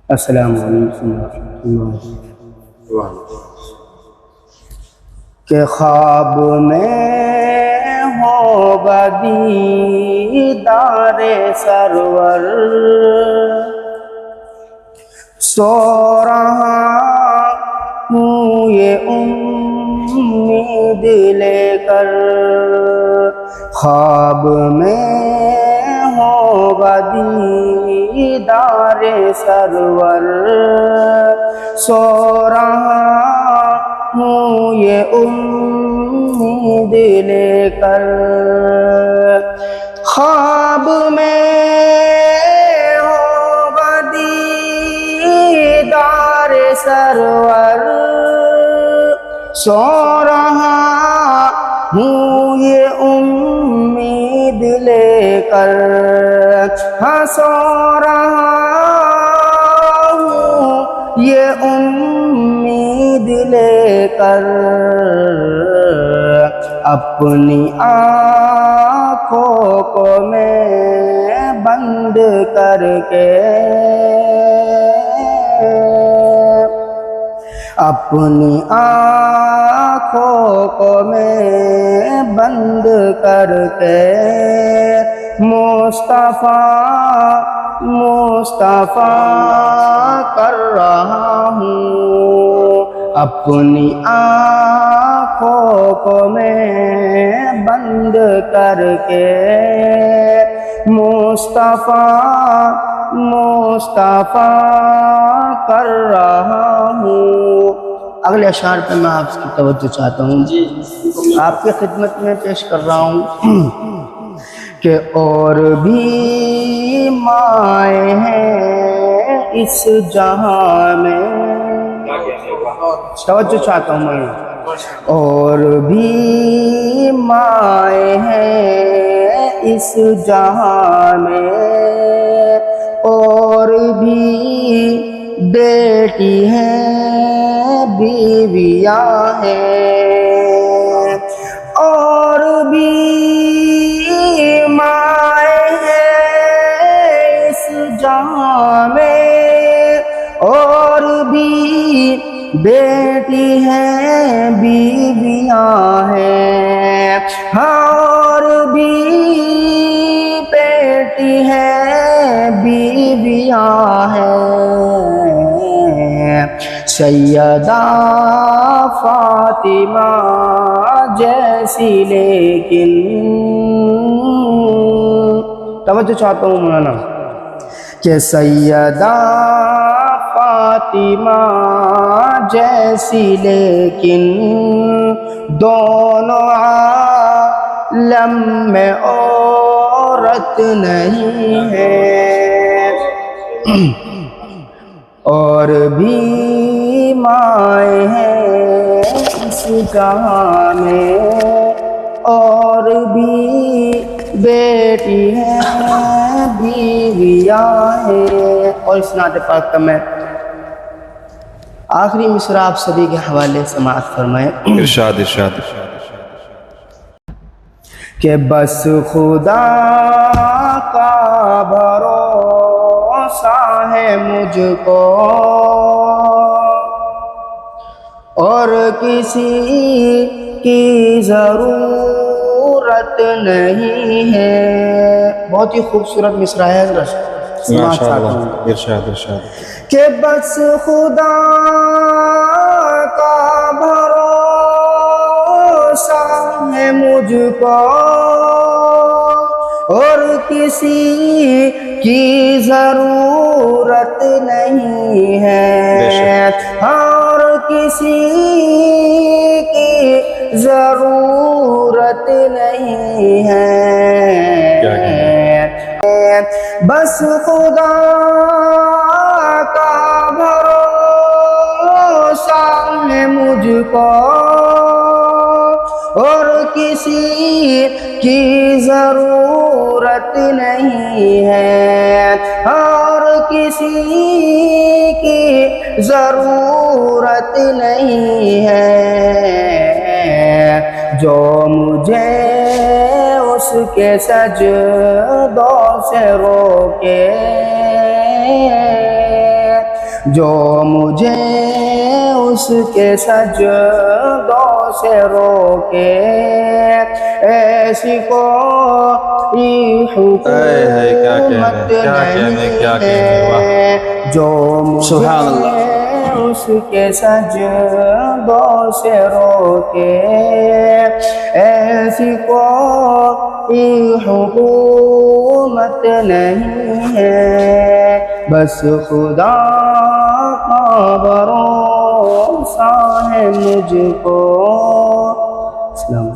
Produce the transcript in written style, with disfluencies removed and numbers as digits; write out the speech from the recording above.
السلام علیکم ورحمۃ اللہ وبرکاتہ۔ کہ خواب میں ہوگا دیدار سرور، سو رہا ہوں یہ امید لے کر، خواب میں ہوگا دیدار سرور، سو رہا ہوں یہ امید لے کر، خواب میں ہوگا دیدار سرور، سو رہا ہوں یہ امید لے کر، ہاں سو رہا ہوں یہ امید لے کر، اپنی آنکھوں کو میں بند کر کے، اپنی آنکھوں کو میں بند کر کے، مصطفیٰ مصطفیٰ کر رہا ہوں، اپنی آنکھوں کو میں بند کر کے، مصطفیٰ مصطفیٰ کر رہا ہوں۔ اگلے اشعار پہ میں آپ کی توجہ چاہتا ہوں، آپ کی خدمت میں پیش کر رہا ہوں کہ اور بھی مائیں ہیں اس جہاں میں، توجہ چاہتا ہوں میں، اور بھی مائیں ہیں اس جہاں میں، اور بھی بیٹی ہیں بیویاں ہیں، اور بھی مائیں ہیں اس جہاں میں، اور بھی بیٹی ہیں بیویاں ہیں، اور بھی بیٹی ہیں بیویاں ہیں، سیدہ فاطمہ جیسی لیکن، توجہ چاہتا ہوں مولانا، کہ سیدہ فاطمہ جیسی لیکن دونوں عالم میں عورت نہیں ہے، اور بھی مائیں ہیں اس جہاں میں، اور بھی بیٹی ہیں بیویاں ہیں۔ اور اس نعت پاک کا میں آخری مصرع آپ سبھی کے حوالے سماعت فرمائیں۔ ارشاد ارشاد کہ بس خدا کا بھروسہ ہے مجھ کو، اور کسی کی ضرورت نہیں ہے۔ بہت ہی خوبصورت مصرع ہے حضرت، ماشاء اللہ، ارشاد ارشاد کہ بس خدا کا بھروسہ ہے مجھ کو، اور کسی کی ضرورت نہیں ہے، اور کسی کی ضرورت نہیں ہے، بس خدا کا بھروسہ ہے مجھ کو، اور کسی کی ضرورت نہیں ہے، اور کسی کی ضرورت نہیں ہے، جو مجھے اس کے سجدوں سے روکے، جو مجھے اس کے سجدوں سے روکے، ایسی کوئی کیا حکومت کہنے، نہیں ہے جو سبحان مجھے اللہ۔ اس کے سجدوں سے روکے، ایسی کوئی حکومت نہیں ہے، بس خدا کا بھروسہ ہے مجھ کو۔ اسلام